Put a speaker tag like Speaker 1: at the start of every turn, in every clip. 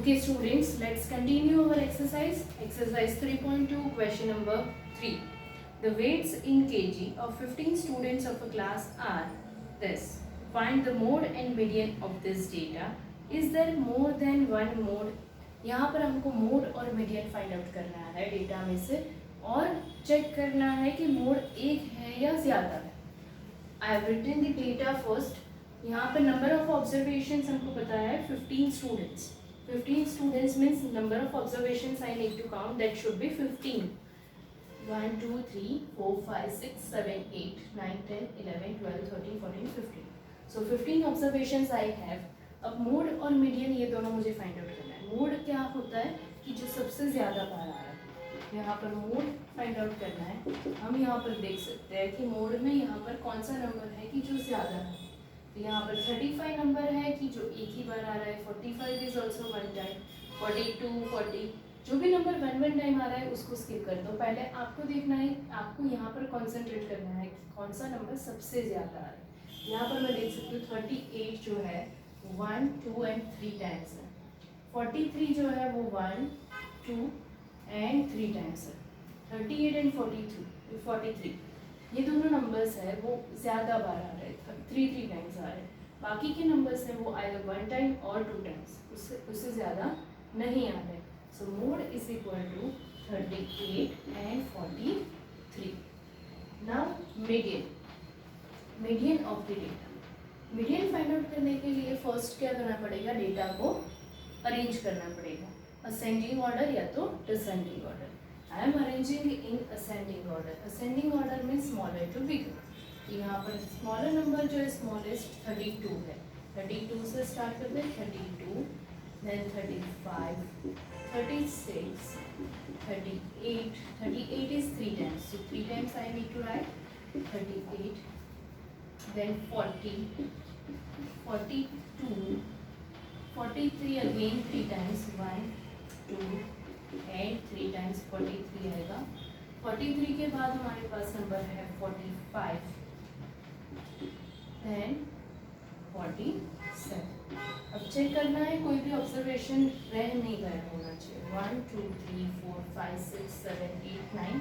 Speaker 1: Okay students, let's continue our exercise. Exercise 3.2, question number 3. The weights in kg of 15 students of a class are this. Find the mode and median of this data. Is there more than one mode? यहाँ पर हमको mode और median find out करना है data में से और check करना है कि मोड एक है या ज़्यादा है. I have written the data first. यहाँ पर नंबर ऑफ ऑब्जर्वेशंस हमको बताया है 15 students. 15 students means number of observations I need to count, that should be 15. 1, 2, 3, 4, 5, 6, 7, 8, 9, 10, 11, 12, 13, 14, 15. So 15 observations I have. अब मोड और मीडियन ये दोनों मुझे फाइंड आउट करना है. मोड क्या होता है कि जो सबसे ज़्यादा बार आ रहा है, यहाँ पर मोड फाइंड आउट करना है. हम यहाँ पर देख सकते हैं कि मोड में यहाँ पर कौन सा नंबर है कि जो ज़्यादा है. तो यहाँ पर 35 नंबर है कि जो एक ही बार आ रहा है. 45 इज ऑल्सो वन टाइम. 42, 40 जो भी नंबर वन टाइम आ रहा है उसको स्किप कर दो. पहले आपको देखना है, आपको यहाँ पर कॉन्सेंट्रेट करना है कि कौन सा नंबर सबसे ज़्यादा आ रहा है. यहाँ पर मैं देख सकती हूँ 38 जो है 1, 2 एंड 3 टाइम्स है. 43 जो है वो 1, 2 एंड 3 टाइम्स है. 38 एंड 43 ये दोनों नंबर्स है वो ज़्यादा बार आ रहे हैं, 3 टाइम्स आ रहे हैं. बाकी के नंबर्स हैं वो आइदर 1 टाइम और 2 टाइम्स, उससे ज़्यादा नहीं आ रहे. So mode is equal to 38 and 43. Now median of the data. Median find out करने के लिए फर्स्ट क्या करना पड़ेगा, डेटा को अरेंज करना पड़ेगा. असेंडिंग ऑर्डर या तो descending order. I am arranging in ascending order. Ascending order means smaller to bigger. यहाँ पर smaller number जो है smallest 32 है. 32 से start करते हैं. 32, then 35, 36, 38. 38 is 3 times. So 3 times I need to write 38. Then 40, 42, 43 again 3 times. 1, 2 and 3 times 43 आएगा. 43 के बाद हमारे पास नंबर है 45, देन 47. अब चेक करना है कोई भी ऑब्जर्वेशन रह नहीं गया होना चाहिए. 1, 2, 3, 4, 5, 6, 7, 8, 9,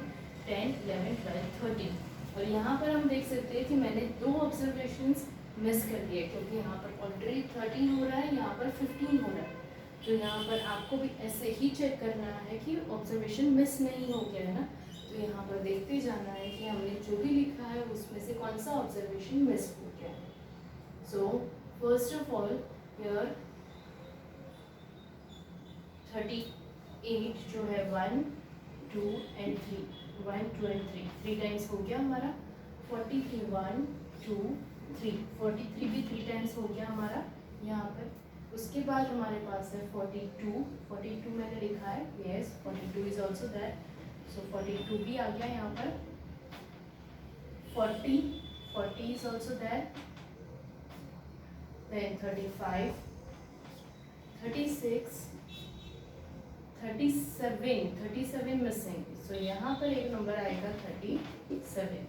Speaker 1: 10, 11, 12, 13. और यहाँ पर हम देख सकते हैं कि मैंने 2 ऑब्जर्वेशंस मिस कर दिए क्योंकि यहाँ पर ऑलरेडी 13 हो रहा है, यहाँ पर 15 हो रहा है. तो यहाँ पर आपको भी ऐसे ही चेक करना है कि ऑब्जर्वेशन मिस नहीं हो गया है ना. तो यहाँ पर देखते जाना है कि हमने जो भी लिखा है उसमें से कौन सा ऑब्जर्वेशन मिस हो गया है. So first of all here 38 जो है 1, 2 एंड 3. 1, 2 एंड 3 टाइम्स हो गया हमारा. 43 1, 2, 3. 43 भी 3 टाइम्स हो गया हमारा यहाँ पर. उसके बाद हमारे पास है 42 मैंने लिखा है. Yes 42 is also that. So 42 भी आ गया यहाँ पर. 40 is also that. Then 35, 36, 37 missing. So यहाँ पर एक नंबर आएगा 37.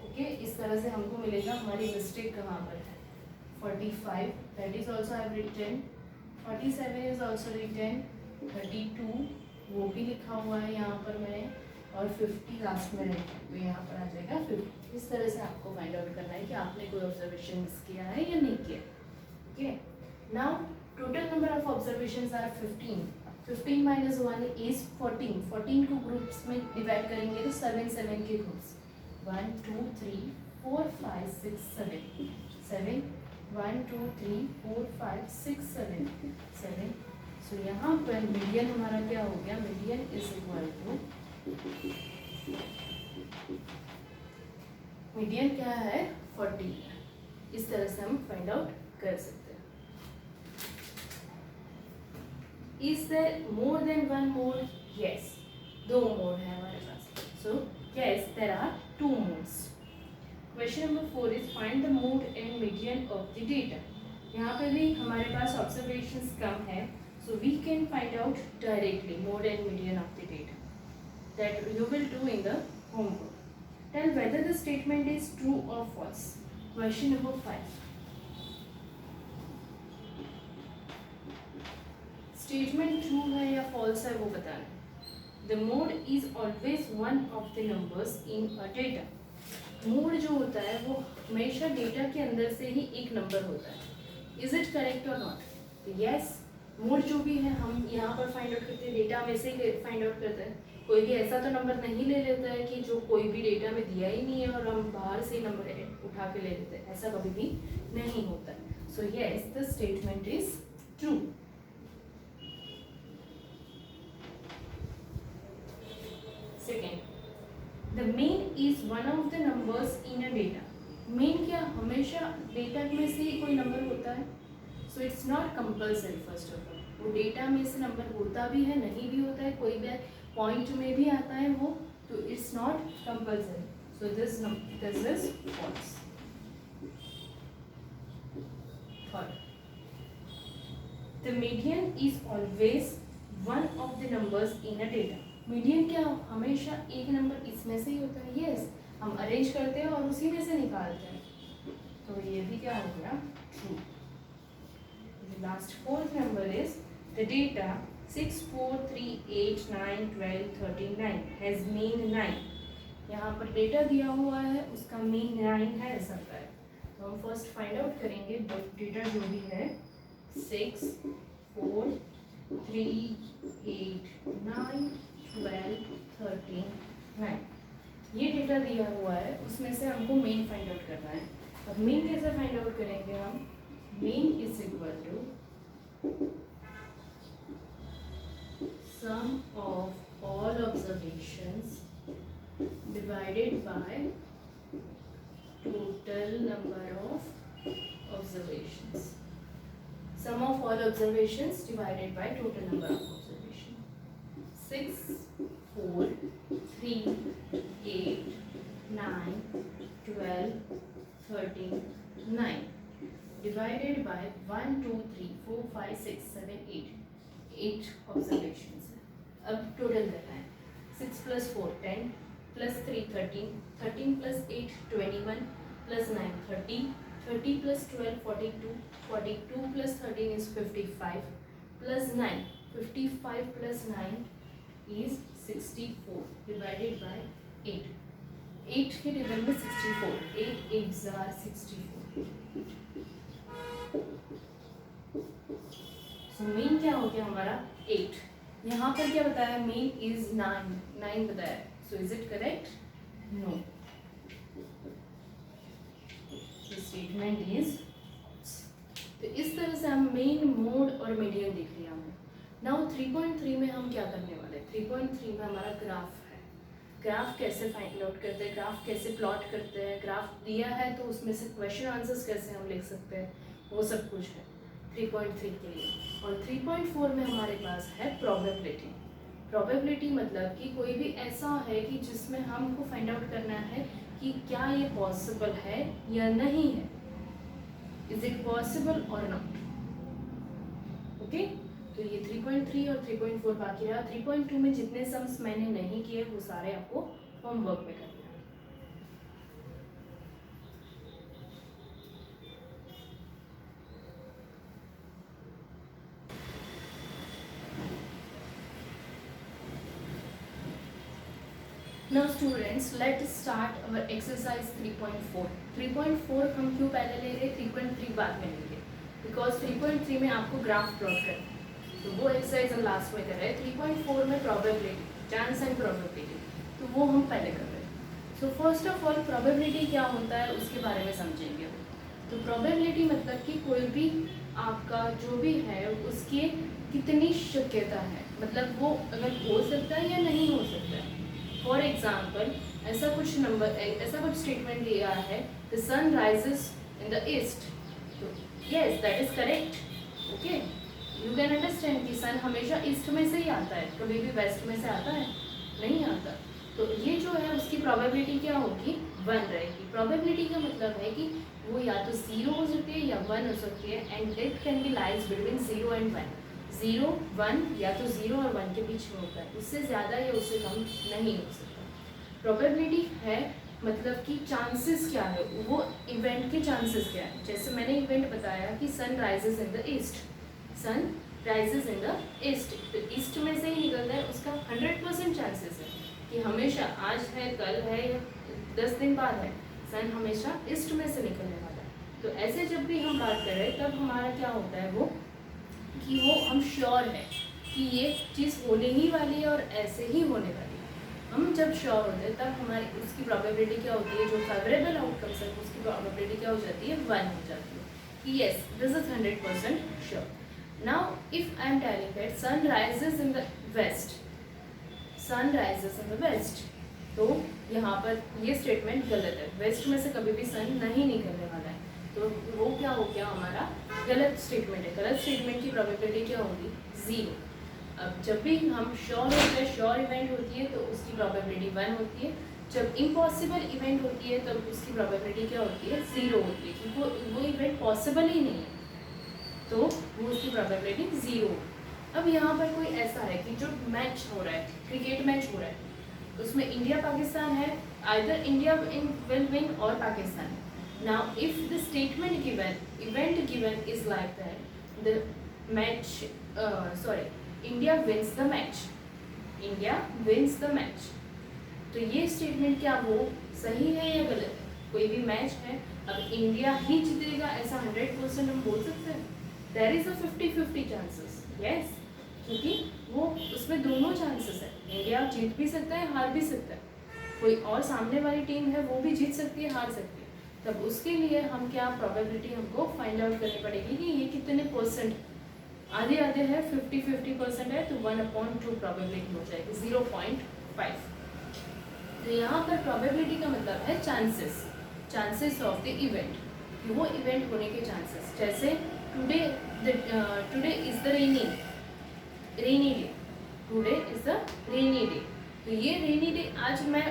Speaker 1: ओके इस तरह से हमको मिलेगा हमारी मिस्टेक कहाँ पर है. 45 that is also I have written. 47 is also written. 32 वो भी लिखा हुआ है यहाँ पर मैंने. और 50 लास्ट में रहता है तो यहाँ पर आ जाएगा 50. इस तरह से आपको फाइंड आउट करना है कि आपने कोई ऑब्जर्वेशन मिस किया है या नहीं किया. Okay now total number of observations are 15. 15 minus 1 is 14. 14 को ग्रुप्स में डिवाइड करेंगे तो 7 के ग्रुप्स. 1, 2, 3, 4, 5, 6, 7. 1, 2, 3, 4, 5, 6, 7. सो यहाँ पर मीडियन हमारा क्या हो गया, median is equal to, median क्या है 40. इस तरह से हम फाइंड आउट कर सकते हैं. Is there more than one mode? Yes 2 mode है हमारे पास. So yes there are 2 modes. Question number 4 is find the mode and median of the data. यहाँ पे भी हमारे पास ऑब्जर्वेशंस कम है. So we can find out directly mode and median of the data. That you will do in the homework. Tell whether the statement is true और false. Question number 5. Statement true है या false है वो बताना। The mode is always one of the numbers in a data. Mode जो होता है वो हमेशा डेटा के अंदर से ही एक नंबर होता है। इज इट करेक्ट और नॉट? तो यस, मोड जो भी है हम यहाँ पर फाइंड आउट करते हैं, डेटा में से ही फाइंड आउट करते हैं। कोई भी ऐसा तो नंबर नहीं ले लेता है कि जो कोई भी डेटा में दिया ही नहीं है और हम बाहर से नंबर उठा के ले लेते हैं, ऐसा कभी भी नहीं होता है। So yes, the statement is true. Second, the main is one of the numbers in a data. Main क्या, हमेशा डेटा में से ही कोई नंबर होता है। So it's not compulsory. First of all वो डेटा में से नंबर होता भी है, नहीं भी होता है, कोई भी पॉइंट में भी आता है वो, तो it's not compulsory. So this is false. Third, the median is always one of the numbers in a data. Median क्या, हमेशा एक नंबर इसमें से ही होता है। यस, हम अरेंज करते हैं और उसी में से निकालते हैं, तो ये भी क्या हो गया, true. The last fourth number is the data 6, 4, 3, 8, 9, 12, 13, 9 has mean 9। यहाँ पर डेटा दिया हुआ है, उसका मीन 9 है ऐसा होता है। तो हम फर्स्ट फाइंड आउट करेंगे डेटा जो भी है 6, 4, 3, 8, 9, 12, 13, 9 ये डेटा दिया हुआ है, उसमें से हमको मेन फाइंड आउट करना है। अब मेन कैसे फाइंड आउट करेंगे हम? mean is equal to sum of all observations divided by total number of observations. Sum of all observations divided by total number of observations. 6, 4, 3, 8, 9, 12, 13, 9 divided by 1, 2, 3, 4, 5, 6, 7, 8 observations। अब total करना है। 6 plus 4 10 plus 3 13 13 plus 8 21 plus 9 30 30 plus 12 42 42 plus 13 is 55 plus 9 55 plus 9 is 64 divided by 8 8 के table में 64 8 8s are 64। Main क्या हो गया हमारा 8। यहाँ पर क्या बताया, मेन इज 9 बताया। So is it correct? No, statement is. तो इस तरह से हम मेन, मोड और मीडियन देख लिया हमने। नाउ 3.3 में हम क्या करने वाले हैं? 3.3 में हमारा ग्राफ है। ग्राफ कैसे फाइंड आउट करते हैं, ग्राफ कैसे प्लॉट करते हैं, ग्राफ दिया है तो उसमें से क्वेश्चन आंसर्स कैसे हम लिख सकते हैं, वो सब कुछ है 3.3 के लिए। और 3.4 में हमारे पास है प्रोबेबिलिटी। प्रोबेबिलिटी मतलब कि कोई भी ऐसा है कि जिसमें हमको फाइंड आउट करना है कि क्या ये पॉसिबल है या नहीं है। इज इट पॉसिबल और नॉट? ओके, तो ये 3.3 और 3.4 बाकी रहा। 3.2 में जितने सम्स मैंने नहीं किए वो सारे आपको होमवर्क में करना है। Now students, let's start our exercise 3.4। 3.4 हम क्यों पहले ले रहे हैं, 3.3 बाद में लेंगे, बिकॉज 3.3 में आपको ग्राफ प्लॉट करना है, तो वो एक्सरसाइज हम लास्ट में कर रहे हैं। 3.4 में प्रोबेबिलिटी, चांस एंड प्रोबेबिलिटी, तो वो हम पहले कर रहे हैं। So first of all probability क्या होता है उसके बारे में समझेंगे। तो प्रोबेबिलिटी मतलब कि कोई भी आपका जो भी है उसके कितनी शक्यता है, मतलब वो अगर हो सकता है या नहीं हो सकता है। फॉर एग्जाम्पल ऐसा कुछ नंबर, ऐसा कुछ स्टेटमेंट दिया है, the sun rises in the east, तो yes that is correct. Okay, you can understand कि सन हमेशा ईस्ट में से ही आता है, कभी भी वेस्ट में से आता है नहीं आता। तो ये जो है उसकी प्रोबेबिलिटी क्या होगी, 1 रहेगी। प्रोबेबिलिटी का मतलब है कि वो या तो 0 हो सकती है या 1 हो सकती है, and it can be lies between 0 and 1। 0 1 या तो 0 और 1 के बीच में होता है, उससे ज़्यादा या उससे कम नहीं हो सकता। प्रोबेबिलिटी है मतलब कि चांसेस क्या है, वो इवेंट के चांसेस क्या है। जैसे मैंने इवेंट बताया कि sun rises in the east, sun rises in the east, तो ईस्ट में से ही निकलता है, उसका 100% चांसेस है कि हमेशा आज है, कल है या 10 दिन बाद है, सन हमेशा ईस्ट में से निकलने वाला है। तो ऐसे जब भी हम बात कर रहे हैं तब हमारा क्या होता है वो कि वो हम श्योर है कि ये चीज़ होने ही वाली है और ऐसे ही होने वाली है। हम जब श्योर होते हैं तब हमारी उसकी प्रोबेबिलिटी क्या होती है, जो फेवरेबल आउटकम्स है उसकी प्रोबेबिलिटी क्या हो जाती है, 1 हो जाती है कि yes this is 100% sure. Now if I am telling that sun rises in the west, sun rises in the west, तो यहाँ पर ये स्टेटमेंट गलत है, वेस्ट में से कभी भी सन नहीं निकलने वाला है, तो वो क्या हो गया हमारा गलत स्टेटमेंट है। गलत स्टेटमेंट की प्रोबेबिलिटी क्या होगी, 0। अब जब भी हम श्योर होते हैं, श्योर इवेंट होती है तो उसकी प्रोबेबिलिटी 1 होती है, जब इम्पॉसिबल इवेंट होती है तब उसकी प्रोबेबिलिटी क्या होती है, 0 होती है, क्योंकि वो इवेंट पॉसिबल ही नहीं है, तो वो उसकी प्रोबेबिलिटी 0। अब यहाँ पर कोई ऐसा है कि जो मैच हो रहा है, क्रिकेट मैच हो रहा है, उसमें इंडिया पाकिस्तान है, आइदर इंडिया विल विन और Pakistan. Now if the statement given, event given is like that the match, India wins the match, India wins the match, तो ये स्टेटमेंट क्या वो सही है या गलत है? कोई भी मैच है, अब इंडिया ही जीतेगा ऐसा 100% हम बोल सकते हैं? There is a 50-50 chances, yes, क्योंकि वो उसमें दोनों चांसेस है, इंडिया जीत भी सकता है, हार भी सकता है, कोई और सामने वाली टीम है वो भी जीत सकती है, हार सकती है, तब उसके लिए हम क्या प्रोबेबिलिटी हमको फाइंड आउट करनी पड़ेगी कि ये कितने परसेंट, आधे आधे है, 50-50% है, तो 1/2 प्रोबेबिलिटी हो जाएगी, 0.5। तो यहाँ पर प्रोबेबिलिटी का मतलब है chances, chances of the event, कि वो इवेंट होने के चांसेस। जैसे today is the rainy day, today is the rainy day, तो ये रेनी डे आज मैं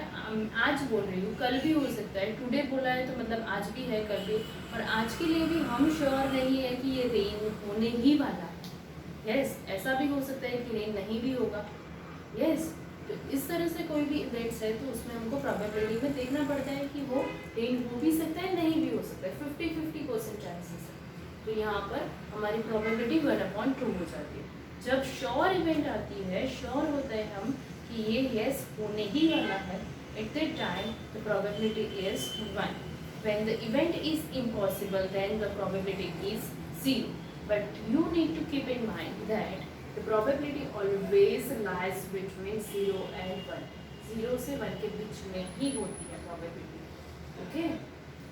Speaker 1: आज बोल रही हूँ, कल भी हो सकता है, टुडे बोला है तो मतलब आज भी है, कल भी, और आज के लिए भी हम श्योर नहीं है कि ये रेन होने ही वाला है, यस, ऐसा भी हो सकता है कि रेन नहीं भी होगा, यस। तो इस तरह से कोई भी इवेंट्स है तो उसमें हमको प्रोबेबिलिटी में देखना पड़ता है कि वो रेन हो भी सकता है, नहीं भी हो सकता है, 50-50% चांसेस है, तो यहाँ पर हमारी प्रोबेबिलिटी 1/2 हो जाती है। जब श्योर इवेंट आती है, श्योर होता है हम कि ये यस होने ही वाला है, at that time the probability is 1। When the event is impossible then the probability is 0। But you need to keep in mind that the probability always lies between 0 and 1. 0 से 1 के बीच में ही होती है probability. ओके,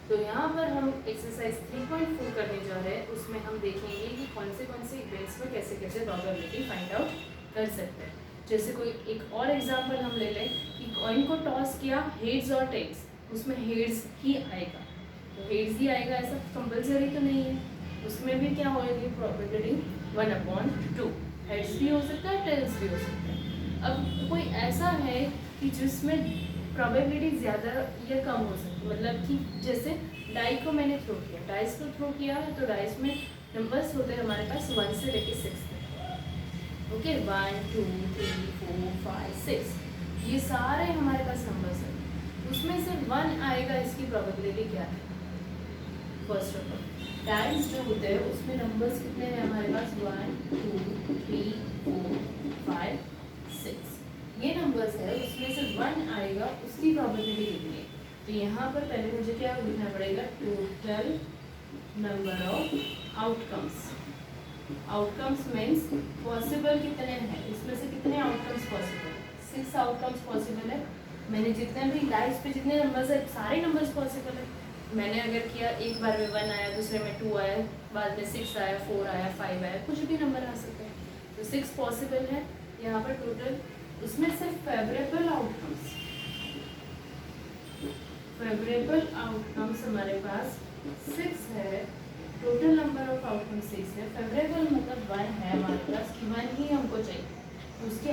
Speaker 1: तो यहाँ पर हम exercise 3.4 करने जा रहे हैं, उसमें हम देखेंगे कि कौन से इवेंट्स में कैसे कैसे प्रोबेबिलिटी फाइंड आउट कर सकते हैं। जैसे कोई एक और एग्जांपल हम ले लें कि कॉइन को टॉस किया, हेड्स और टेल्स, उसमें हेड्स ही आएगा, तो हेड्स ही आएगा ऐसा कंपलसरी तो नहीं है, उसमें भी क्या होगी प्रोबेबिलिटी 1/2, हेड्स भी हो सकता है, टेल्स भी हो सकता है। अब कोई ऐसा है कि जिसमें प्रोबेबिलिटी ज़्यादा या कम हो सकती है, मतलब कि जैसे डाई को मैंने थ्रो किया, डाइस को थ्रो किया है तो डाइस में नंबर्स होते हैं हमारे पास 1 से लेके 6 तक, ओके, 1 2 3 4 5 6, ये सारे हमारे पास नंबर्स हैं, उसमें से 1 आएगा, इसकी प्रोबेबिलिटी क्या है? फर्स्ट ऑफ ऑल डाइस जो होते हैं उसमें नंबर्स कितने हैं हमारे पास, 1 2 3 4 5 6, ये नंबर्स है, उसमें से 1 आएगा, उसकी प्रोबेबिलिटी कितनी है? तो यहाँ पर पहले मुझे क्या लिखना पड़ेगा, total number of outcomes. Outcomes means possible कितने हैं, इसमें से कितने आउटकम्स पॉसिबल है? 6 आउटकम्स पॉसिबल है। मैंने जितने भी डाइस पे जितने नंबर्स है सारे नंबर्स पॉसिबल है। मैंने अगर किया एक बार में 1 आया, दूसरे में 2 आया, बाद में 6 आया, 4 आया, 5 आया, कुछ भी नंबर आ सकते हैं, तो 6 पॉसिबल है यहाँ पर टोटल। उसमें से फेवरेबल आउटकम्स, फेवरेबल आउटकम्स हमारे पास 6 है, टोटल नंबर ऑफ आउटकम 6 है, फेवरेबल मतलब 1 है हमारे पास कि 1 ही हमको चाहिए, उसकी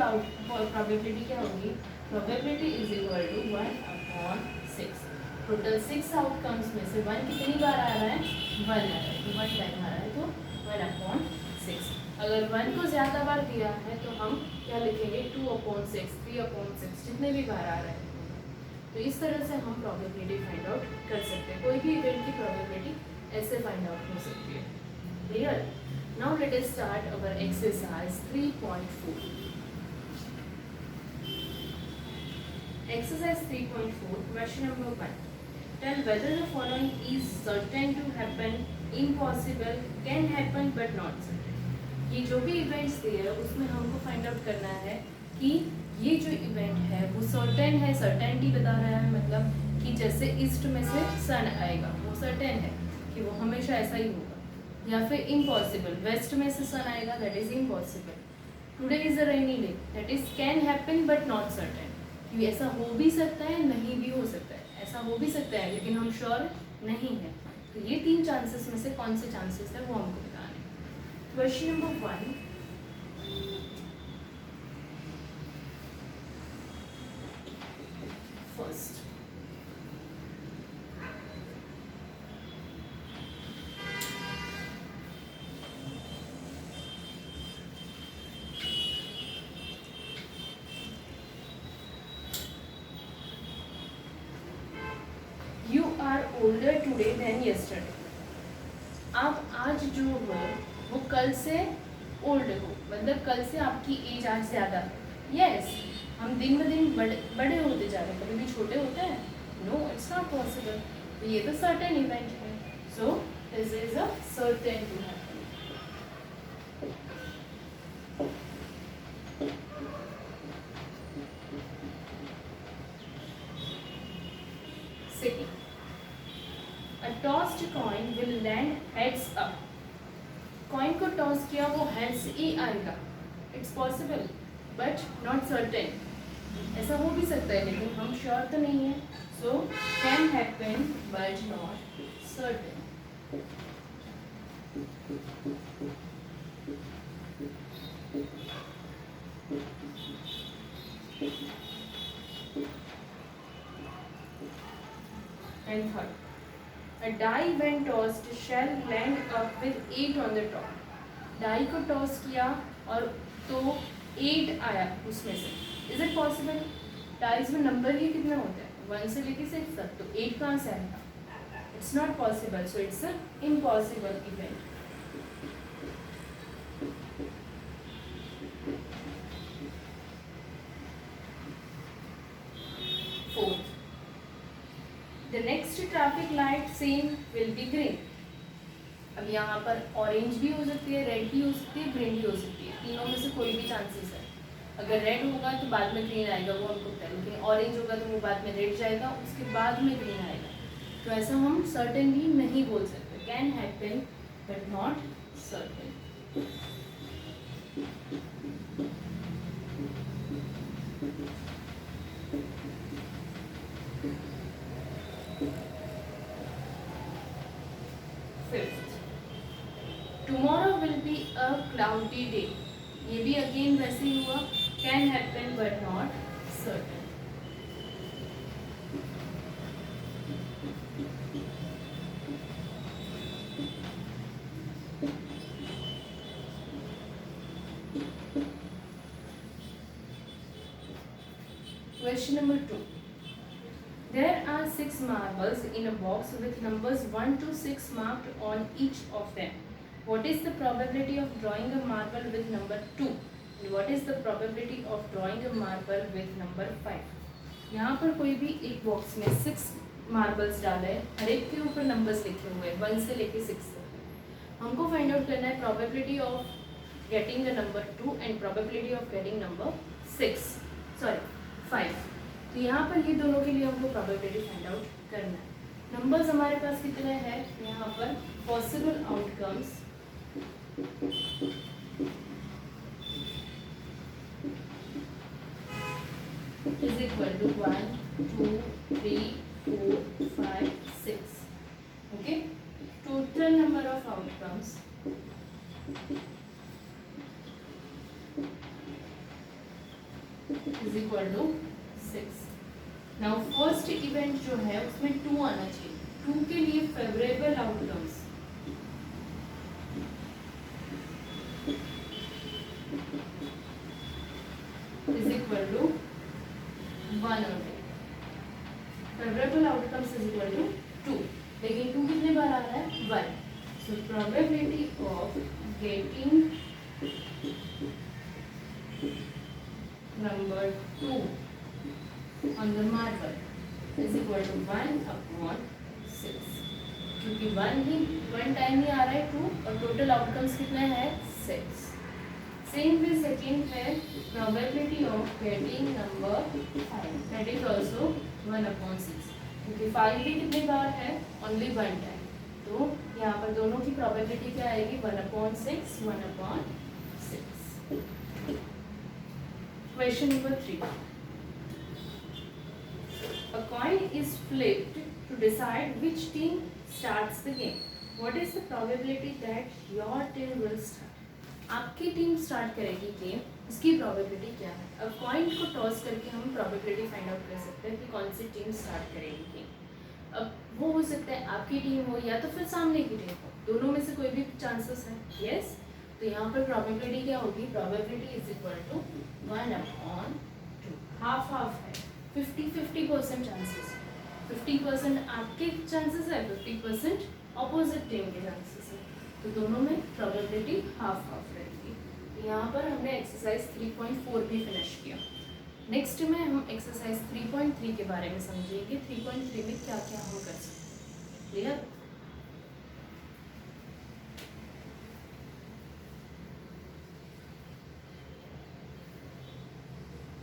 Speaker 1: प्रोबेबिलिटी क्या होगी, probability is equal to 1/6। Total 6 outcomes में से 1 कितनी बार आ रहा है, 1 आ रहा है, तो 1 टाइम आ रहा है, तो 1/6। अगर 1 को ज़्यादा बार दिया है तो हम क्या लिखेंगे, 2/6, 3/6, जितने भी बार आ रहा है। तो इस तरह से हम प्रोबेबिलिटी फाइंड आउट कर सकते हैं, कोई भी इवेंट की प्रोबेबिलिटी ऐसे फाइंड आउट हो सकती है, clear. Now let us start our exercise 3.4. Exercise 3.4, question number 1. Tell whether the following is certain to happen, impossible, can happen but not certain. ये जो भी इवेंट्स दिए हैं उसमें हमको फाइंड आउट करना है कि ये जो इवेंट है वो सर्टेन है, सर्टेनिटी बता रहा है, मतलब कि जैसे ईस्ट में से सन आएगा वो सर्टेन है कि वो हमेशा ऐसा ही होगा, या फिर इम्पॉसिबल, वेस्ट में से सन आएगा that is impossible. Today is a rainy day that is can happen but not certain, कि ऐसा हो भी सकता है नहीं भी हो सकता है, ऐसा हो भी सकता है लेकिन हम श्योर नहीं है. तो ये 3 चांसेस में से कौन से चांसेस है वो हमको बताना है. Question number 1. First, you are older today than yesterday. आप आज जो हो वो कल से ओल्ड हो, मतलब कल से आपकी एज आज ज़्यादा है. यस, हम दिन ब दिन बड़े होते जा रहे हैं, कभी भी छोटे होते हैं. No, it's not possible. तो ये तो सर्टेन इवेंट है. So this is a certain to happen. Second, a tossed coin will land heads up. Coin को टॉस किया वो हेड्स ही आएगा. It's possible but not certain. ऐसा हो भी सकता है लेकिन हम श्योर तो नहीं है. So can happen but not certain. And third, a die when tossed shall land up with 8 on the top. Die को टॉस किया और तो 8 आया उसमें से. Is it possible? डाइज में नंबर ही कितना होता है 1 से लेके 6 तक, तो 8 कहाँ से आएगा? It's not possible. So it's a impossible event. Fourth, the next traffic light same will be green. अब यहाँ पर ऑरेंज भी हो सकती है, रेड भी हो सकती है, ग्रीन भी हो सकती है. तीनों में से कोई भी चांसेस है. अगर रेड होगा तो बाद में ग्रीन आएगा, वो हमको पता है. लेकिन ऑरेंज होगा तो वो बाद में रेड जाएगा, उसके बाद में ग्रीन आएगा. तो ऐसा हम सर्टेनली नहीं बोल सकते. Can happen but not certain. Fifth, tomorrow will be a cloudy day. ये भी अगेन वैसे ही हुआ. Can happen but not certain. Question number 2. There are 6 marbles in a box with numbers 1 to 6 marked on each of them. What is the probability of drawing a marble with number 2? And what is the probability of drawing a marble with number 5? यहाँ पर कोई भी एक box में 6 marbles डाले हैं, हर एक के ऊपर नंबर्स लिखे हुए हैं 1 से लेके 6 तक. हमको फाइंड आउट करना है probability of getting the number 2 and probability of getting number 5. तो यहाँ पर ये दोनों के लिए हमको प्रोबेबिलिटी फाइंड आउट करना है. नंबर्स हमारे पास कितने हैं यहाँ पर? Possible outcomes is equal to 1 2 3 4 5 6. Okay, total number of outcomes is equal to 6. Now first event जो है उसमें 2 आना चाहिए. 2 के लिए favourable outcomes is equal to 1 होते हैं. Favourable outcomes is equal to 2. लेकिन 2 कितने बार आ रहा है? 1. So probability of getting number 2 on the marble is equal to 1/6, क्योंकि 1 टाइम ही आ रहा है 2 और टोटल आउटकम्स कितने हैं 6. सेम वे सेकेंड है probability of getting number 5, that is also 1/6, क्योंकि 5 भी कितनी बार है only 1 टाइम. तो यहाँ पर दोनों की probability क्या आएगी 1/6, 1/6. Question number 3. A coin is flipped to decide which team starts the game. What is the probability that your team will start? आपकी टीम स्टार्ट करेगी गेम, उसकी प्रोबेबिलिटी क्या है? अब कॉइन को टॉस करके हम प्रोबेबिलिटी फाइंड आउट कर सकते हैं कि कौन सी टीम स्टार्ट करेगी गेम. अब वो हो सकता है आपकी टीम हो या तो फिर सामने की टीम हो, दोनों में से कोई भी चांसेस है. यस, तो यहाँ पर प्रोबेबिलिटी क्या होगी? Probability is equal to 1/2. Half half है, 50-50% चांसेस. 50% आपके चांसेस है, 50% अपोजिट टीम के चांसेस है, तो दोनों में प्रोबेबिलिटी हाफ हाफ रहेगी. यहाँ पर हमने एक्सरसाइज 3.4 भी फिनिश किया. नेक्स्ट में हम एक्सरसाइज 3.3 के बारे में समझेंगे. 3.3 में क्या क्या हम कर सकते हैं. क्लियर?